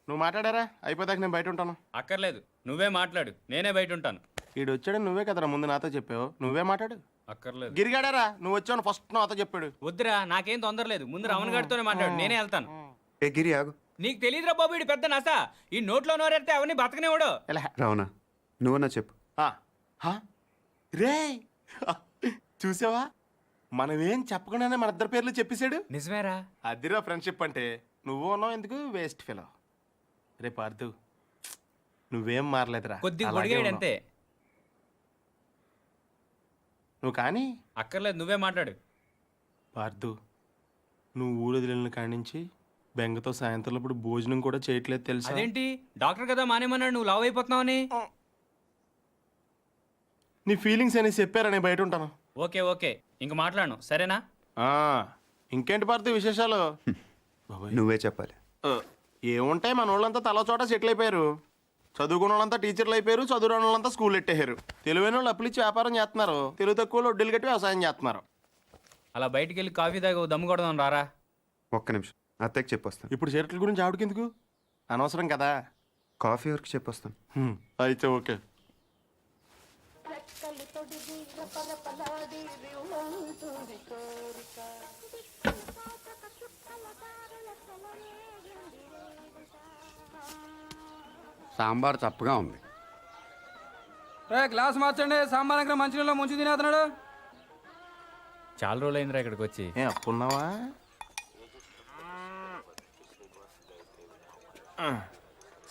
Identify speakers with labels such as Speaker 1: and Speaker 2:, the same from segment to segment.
Speaker 1: నువ్వు మాట్లాడారా? అయిపోతాక నేను బయట ఉంటాను.
Speaker 2: అక్కర్లేదు, నువ్వే మాట్లాడు, నేనే బయట ఉంటాను.
Speaker 1: ఈడు వచ్చాడు, నువ్వే కదరా ముందు నాతో చెప్పావు. నువ్వే మాట్లాడు.
Speaker 2: అక్కర్లేదు.
Speaker 1: గిరిగాడారా? నువ్వు వచ్చావు ఫస్ట్ నాతో చెప్పాడు.
Speaker 2: వద్దురా, నాకేం తొందర లేదు. ముందు రమణ గారితోనే మాట్లాడు, నేనే వెళ్తాను.
Speaker 3: ఏ గిరి ఆగు.
Speaker 2: నీకు తెలియదురా బాబు, ఇడు పెద్ద నస. ఈ నోట్లో నోరెడితే అవన్నీ బతకనివ్వడు.
Speaker 3: రావనా నువ్వన్నా చెప్పు.
Speaker 1: రే చూసావా, మనమేం చెప్పకుండానే మన ఇద్దరు పేర్లు చెప్పేశాడు.
Speaker 2: నిజమేరా?
Speaker 1: అదిరా ఫ్రెండ్షిప్ అంటే. నువ్వు ఉన్నావు ఎందుకు వేస్ట్ ఫెలో. రే పార్థు, నువ్వేం మారలేదురా,
Speaker 2: కొద్దిగా పొడిగాడు అంతే.
Speaker 1: నువ్వు కానీ.
Speaker 2: అక్కర్లేదు, నువ్వే మాట్లాడు.
Speaker 1: పార్థు, నువ్వు ఊరు వదిలిన కాడి నుంచి బెంగతో సాయంత్రం ఇప్పుడు భోజనం కూడా చేయట్లేదు తెలుసా?
Speaker 2: అదేంటి, డాక్టర్ కదా మానేమన్నాడు, నువ్వు లావ్ అయిపోతున్నావని.
Speaker 1: నీ ఫీలింగ్స్ అని చెప్పారా? నేను బయట ఉంటాను.
Speaker 2: ఓకే ఓకే, ఇంక మాట్లాడను, సరేనా?
Speaker 1: ఇంకేంటి పార్థు విశేషాలు?
Speaker 3: నువ్వే చెప్పాలి.
Speaker 1: ఏముంటాయి, మన వాళ్ళంతా తల చోట సెటిల్ అయిపోయారు. చదువుకున్న వాళ్ళంతా టీచర్లు అయిపోయారు, చదువురాని వాళ్ళంతా స్కూల్ ఎట్టేశారు. తెలివైన వాళ్ళు అప్పులు ఇచ్చి వ్యాపారం చేస్తున్నారు, తెలుగు తక్కువ వడ్డీలు కట్టి వ్యవసాయం చేస్తున్నారు.
Speaker 2: అలా బయటికి వెళ్ళి కాఫీ తాగి దమ్ము కొడదాం రారా.
Speaker 3: ఒక్క నిమిషం, అత్తయ్యకి చెప్పొస్తాను.
Speaker 1: ఇప్పుడు షర్ట్ల గురించి ఆవిడకెందుకు, అనవసరం కదా.
Speaker 3: కాఫీ వరకు చెప్పొస్తాను.
Speaker 1: అయితే ఓకే.
Speaker 4: సాంబార్ చప్పగా ఉంది.
Speaker 5: గ్లాస్ మార్చండి. సాంబార్ దగ్గర మంచినీళ్ళు ముంచి తినేస్తున్నాడు.
Speaker 2: చాలా రోజులు అయిందిరా ఇక్కడికి వచ్చి.
Speaker 1: అప్పున్నావా?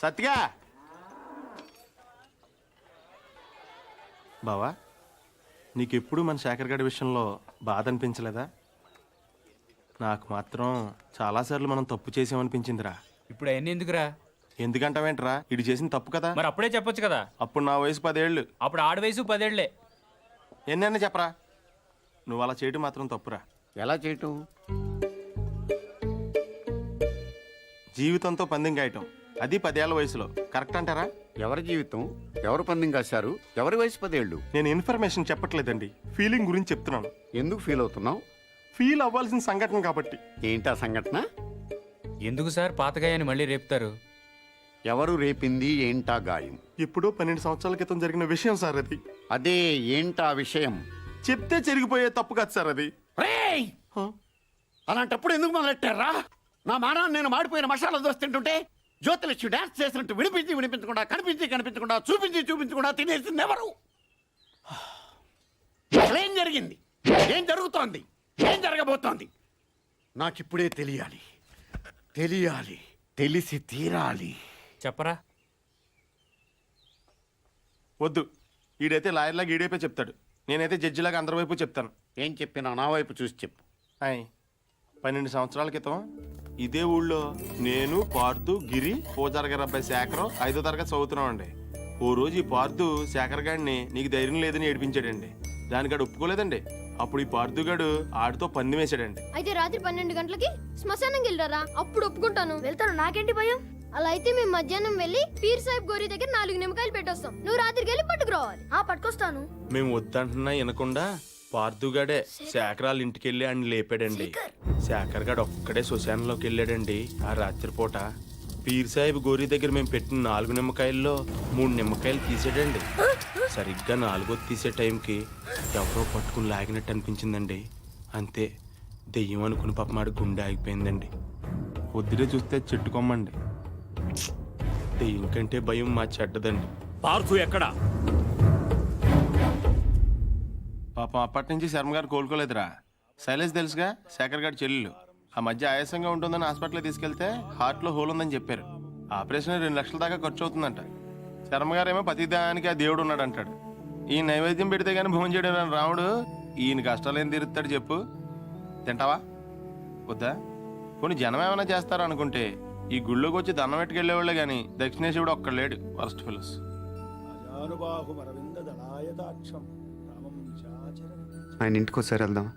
Speaker 1: సత్తిగా బావా, నీకెప్పుడు మన శేఖర్ గడి విషయంలో బాధ అనిపించలేదా? నాకు మాత్రం చాలాసార్లు మనం తప్పు చేసామనిపించిందిరా.
Speaker 2: ఇప్పుడు అవన్నీ ఎందుకురా?
Speaker 1: ఎందుకంటావేంట్రా, ఇటు చేసిన తప్పు కదా.
Speaker 2: మరి అప్పుడే చెప్పొచ్చు కదా.
Speaker 1: అప్పుడు నా వయసు 10 ఏళ్ళు.
Speaker 2: అప్పుడు ఆడ వయసు 10 ఏళ్లే.
Speaker 1: ఎన్నైనా చెప్పరా, నువ్వు అలా చేయటం మాత్రం తప్పురా.
Speaker 4: ఎలా చేయటం?
Speaker 1: జీవితంతో పందెం కాయటం, అది 10 ఏళ్ల వయసులో. కరెక్ట్ అంటారా?
Speaker 4: ఎవరి జీవితం, ఎవరు పందెం కాశారు, ఎవరి వయసు 10 ఏళ్ళు?
Speaker 1: నేను ఇన్ఫర్మేషన్ చెప్పట్లేదండి, ఫీలింగ్ గురించి చెప్తున్నాను.
Speaker 4: ఎందుకు ఫీల్ అవుతున్నావు?
Speaker 1: ఫీల్ అవ్వాల్సిన సంఘటన కాబట్టి.
Speaker 4: ఏంటా సంఘటన?
Speaker 2: ఎందుకు సార్ పాతగాయని మళ్ళీ రేపుతారు?
Speaker 4: ఎవరు రేపింది, ఏంటా గాయం?
Speaker 1: ఎప్పుడో 12 సంవత్సరాల క్రితం జరిగిన విషయం సార్ అది.
Speaker 4: అదే ఏంటా విషయం?
Speaker 1: చెప్తే చెరిగిపోయే తప్పు కాదు సార్ అది.
Speaker 4: అలాంటప్పుడు ఎందుకు మొదలెట్టారా? నా మానాన్ని నేను మాడిపోయిన మసాలా దోశ తింటుంటే జ్యోతిలక్ష్మి డాన్స్ చేసినట్టు వినిపించకుండా, కనిపించకుండా, చూపించకుండా తినేసింది ఎవరు? అసలేం జరిగింది, ఏం జరుగుతోంది, ఏం జరగబోతోంది నాకిప్పుడే తెలియాలి. తెలిసి తీరాలి.
Speaker 2: చెప్పరా.
Speaker 1: వద్దు, ఈడైతే లాయర్లాగా ఈడైపోయి చెప్తాడు, నేనైతే జడ్జిలాగా అందరి వైపు చెప్తాను.
Speaker 4: ఏం చెప్పినా నా వైపు చూసి చెప్పు.
Speaker 1: 12 సంవత్సరాల క్రితం ఇదే ఊళ్ళో నేను, పార్థు, గిరి, పూజారి గారి అబ్బాయి శేఖరం 5వ తరగతి చదువుతున్నామండి. ఓ రోజు ఈ పార్థు శేఖర్ గారిని నీకు ధైర్యం లేదని ఏడిపించాడండి. దానికాడు ఒప్పుకోలేదండి. అప్పుడు ఈ పార్థుగాడు ఆడితో పందెం వేసాడండి.
Speaker 6: అయితే రాత్రి 12 గంటలకి శ్మశానం వెళ్ళారా? అప్పుడు ఒప్పుకుంటాను. వెళ్తాను, నాకేంటి భయం. అలా అయితే మేము మధ్యాహ్నం వెళ్ళి పీర్ సాహిబ్ గోరీ దగ్గర 4 నిమ్మకాయలు పెట్టొస్తాం. నువ్వు రాత్రికి వెళ్ళి పట్టుకురావాలి. పట్టుకొస్తాను.
Speaker 1: మేము వద్దంటున్నా వినకుండా పార్థుగాడే శేఖరాల ఇంటికి వెళ్ళి ఆయన లేపాడండి. శేఖర్ గాడు ఒక్కడే శ్మశానంలోకి వెళ్ళాడండి. ఆ రాత్రిపూట పీర్ సాహిబ్ గోరీ దగ్గర మేము పెట్టిన 4 నిమ్మకాయల్లో 3 నిమ్మకాయలు తీసాడండి. సరిగ్గా 4వ తీసే టైంకి ఎవరో పట్టుకుని లాగినట్టు అనిపించిందండి. అంతే, దెయ్యం అనుకుని పాప మాడి గుండె ఆగిపోయిందండి. పొద్దునే చూస్తే చెట్టుకోమ్మండి. దెయ్యం కంటే భయం మా చెడ్డదండి.
Speaker 7: పార్థు ఎక్కడా?
Speaker 1: పాపం అప్పటి నుంచి శర్మ గారు కోలుకోలేదురా. శైలేష్ తెలుసుగా, శేఖర్ గారి చెల్లెలు. ఆ మధ్య ఆయాసంగా ఉంటుందని హాస్పిటల్కి తీసుకెళ్తే హార్ట్లో హోల్ ఉందని చెప్పారు. ఆపరేషన్ 2 లక్షల దాకా ఖర్చు అవుతుందంట. శర్మ గారేమో ప్రతిదానికి ఆ దేవుడు ఉన్నాడు అంటాడు. ఈ నైవేద్యం పెడితే గానీ భోజనం చేయడం రాముడు ఈయన కష్టాలు ఏం తీరుస్తాడు చెప్పు. తింటావా? వద్దా? కొన్ని జనం ఏమైనా చేస్తారా అనుకుంటే ఈ గుళ్ళోకి వచ్చి దండం పెట్టుకెళ్ళేవాళ్ళే కానీ దక్షిణేశ్వరుడు ఒక్కడు లేడు. Worst fellows.
Speaker 7: ఆనుబాహుమరవిందదళాయతాక్షం రామం శాచర
Speaker 3: ఆయన ఇంటికి ఒకసారి వెళ్దామా?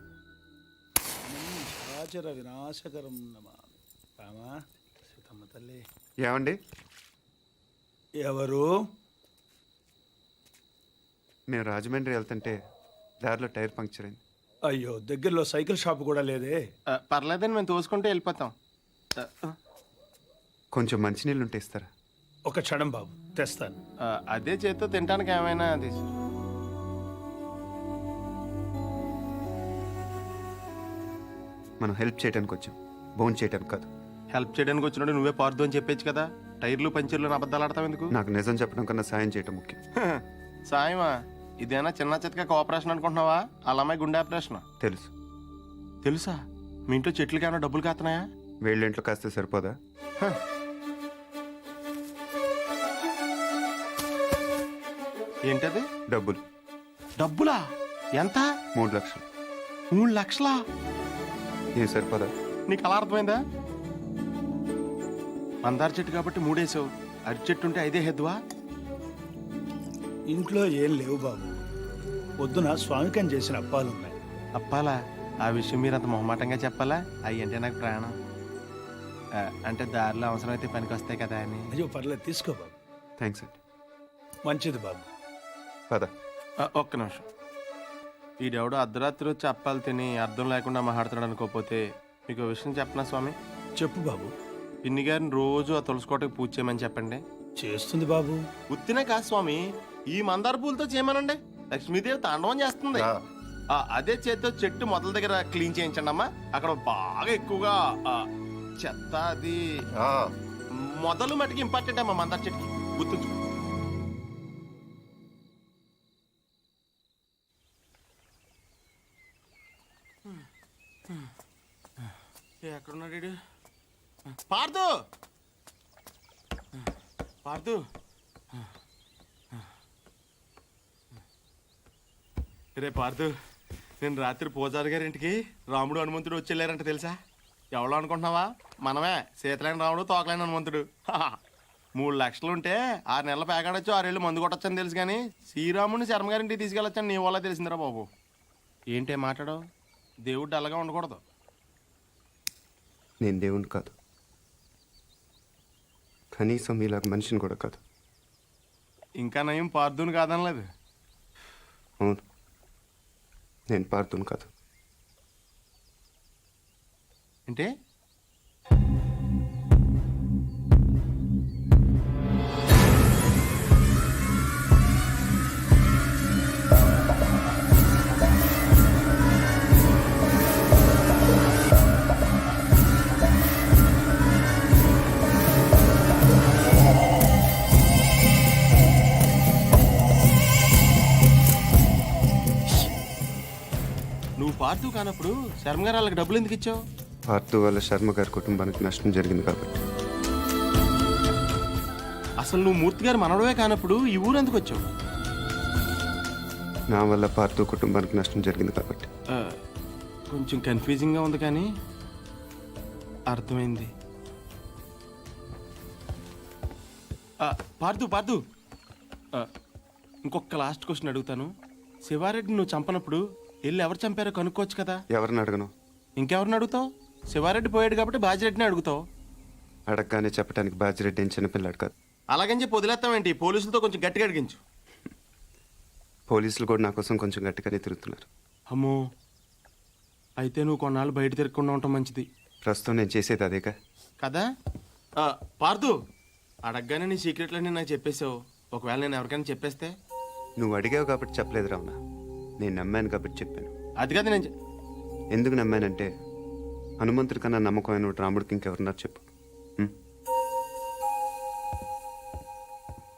Speaker 7: శాచర వినాశకరం నమామి. రామా సీతమ్మ తల్లి.
Speaker 3: ఏమండి?
Speaker 7: ఎవరు?
Speaker 3: మేము రాజమండ్రి వెళ్తుంటే దారిలో టైర్ పంక్చర్ అయింది.
Speaker 7: అయ్యో, దగ్గరలో సైకిల్ షాప్ కూడా లేదే.
Speaker 8: పర్లేదని మేము తోసుకుంటూ వెళ్ళిపోతాం.
Speaker 3: కొంచెం మంచినీళ్ళు ఉంటే ఇస్తారా?
Speaker 7: ఒక క్షణం బాబు, తెస్తాను.
Speaker 8: అదే చేత్తో తినడానికి ఏమైనా తీసు.
Speaker 3: మనం హెల్ప్ చేయడానికి వచ్చాం, బోన్ చేయడానికి కాదు.
Speaker 8: హెల్ప్ చేయడానికి వచ్చినట్టు నువ్వే పార్దు అని చెప్పేచ్చు కదా. టైర్లు పంచర్లు అబద్ధాలు ఆడతావు ఎందుకు?
Speaker 3: నాకు నిజం చెప్పడం కన్నా సాయం చేయటం ముఖ్యం.
Speaker 8: సాయమా? ఇదేనా చిన్న చితక కోఆపరేషన్ అనుకుంటున్నావా? అలా అమ్మాయి గుండె ఆపరేషన్.
Speaker 3: తెలుసు.
Speaker 8: తెలుసా? మీ ఇంట్లో చెట్లకి ఏమైనా డబ్బులు కాస్తున్నాయా?
Speaker 3: వేళ్ళింట్లో కాస్తే సరిపోదా?
Speaker 8: ఏంటది?
Speaker 3: డబ్బులు
Speaker 8: డబ్బులా? ఎంత?
Speaker 3: 3 లక్షలు.
Speaker 8: 3 లక్షలా?
Speaker 3: ఏం సరిపోదా?
Speaker 8: నీకు అలా అర్థమైందా? మందార చెట్టు కాబట్టి 3 వేసావు. అరటి చెట్టు ఉంటే 5 హెద్దువా?
Speaker 7: ఇంట్లో ఏం లేవు బాబు. పొద్దున స్వామికం చేసిన అప్పాలున్నాయి.
Speaker 8: అప్పాలా? ఆ విషయం మీరు అంత మొహమాటంగా చెప్పాలా? అవి అంటే నాకు ప్రాణం. అంటే దారిలో అవసరమైతే పనికి వస్తాయి కదా అని.
Speaker 7: అయ్యో పర్లేదు, తీసుకో బాబు.
Speaker 3: థ్యాంక్స్ అండి.
Speaker 7: మంచిది బాబు.
Speaker 3: పద.
Speaker 8: ఒక్క నిమిషం. ఈడెవడో అర్ధరాత్రి వచ్చి అప్పాలు తిని అర్థం లేకుండా మాట్లాడుతున్నాడు అనుకోకపోతే మీకు ఓ విషయం చెప్పనా స్వామి?
Speaker 7: చెప్పు బాబు.
Speaker 8: పిన్ని గారిని రోజు ఆ తులసికోటకి పూజ చేయమని చెప్పండి.
Speaker 7: చేస్తుంది బాబు.
Speaker 8: ఉత్తినే కాదు స్వామి, ఈ మందార పూలతో చేయమనండి. లక్ష్మీదేవి తాండవం చేస్తుంది. అదే చేతితో చెట్టు మొదల దగ్గర క్లీన్ చేయించండి అమ్మా. అక్కడ బాగా ఎక్కువగా చెత్త అది మొదలు మటుకు ఇంపార్టెంట్ అమ్మా మందార చెట్టుకి. గుర్తుంచు. ఎక్కడున్నాడు? పార్దు, పార్దు. రే పార్దు, నేను రాత్రి పూజారి గారి ఇంటికి రాముడు హనుమంతుడు వచ్చి వెళ్ళారంట తెలుసా? ఎవడో అనుకుంటున్నావా? మనమే, సీతలైన రాముడు తోకలైన హనుమంతుడు. 3 లక్షలు ఉంటే 6 నెలలు పేకాడొచ్చు, 6 ఏళ్ళు మందు కొట్టొచ్చని తెలుసు కానీ శ్రీరాముడిని శర్మ గారింటికి తీసుకెళ్ళొచ్చని నీ వల్ల తెలిసిందిరా బాబు. ఏంటే మాట్లాడవు? దేవుడు డల్లగా ఉండకూడదు.
Speaker 3: నేను దేవుణ్ణి కాదు, కనీసం మీలాగా మనిషిని కూడా కాదు.
Speaker 8: ఇంకా నయం పార్దుని కాదనలేదు.
Speaker 3: అవును, నేను పార్థుని కాదు.
Speaker 8: అంటే నువ్వు పార్దు కానప్పుడు శర్మ గారు వాళ్ళకి డబ్బులు ఎందుకు ఇచ్చావు?
Speaker 3: పార్థు వల్ల శర్మ గారి కుటుంబానికి నష్టం జరిగింది కాబట్టి.
Speaker 8: అసలు నువ్వు మూర్తి గారు మనవడమే కానప్పుడు ఈ ఊరు ఎందుకు వచ్చావు?
Speaker 3: నా వల్ల పార్థు కుటుంబానికి నష్టం జరిగింది కాబట్టి.
Speaker 8: కొంచెం కన్ఫ్యూజింగ్గా ఉంది కానీ అర్థమైంది. పార్దు పార్దు, ఇంకొక లాస్ట్ క్వశ్చన్ అడుగుతాను. శివారెడ్డి నువ్వు చంపనప్పుడు వెళ్ళి ఎవరు చంపారో కనుక్కోవచ్చు కదా?
Speaker 3: ఎవరిని అడగను?
Speaker 8: ఇంకెవరిని అడుగుతావు? శివారెడ్డి పోయాడు కాబట్టి బాజిరెడ్డిని అడుగుతావు.
Speaker 3: అడగగానే చెప్పడానికి బాజిరెడ్డి ఏం చిన్నపిల్లాడు కాదు.
Speaker 8: అలాగని చెప్పి వదిలేస్తామేంటి? పోలీసులతో కొంచెం గట్టిగా అడిగించు.
Speaker 3: పోలీసులు కూడా నా కోసం కొంచెం గట్టిగానే తిరుగుతున్నారు.
Speaker 8: అమ్మో, అయితే నువ్వు కొన్నాళ్ళు బయట తిరగకుండా ఉండటం మంచిది.
Speaker 3: ప్రస్తుతం నేను చేసేది అదేగా.
Speaker 8: కదా? పార్దు, అడగగానే నీ సీక్రెట్లన్నీ నాకు చెప్పేసావు. ఒకవేళ నేను ఎవరికైనా చెప్పేస్తే?
Speaker 3: నువ్వు అడిగావు కాబట్టి చెప్పలేదు రావునా, నేను నమ్మాను కాబట్టి చెప్పాను.
Speaker 8: అది కదా నేను
Speaker 3: ఎందుకు నమ్మానంటే హనుమంతుడి కన్నా నమ్మకమైన రాముడికి ఇంకెవరున్నారు చెప్పు.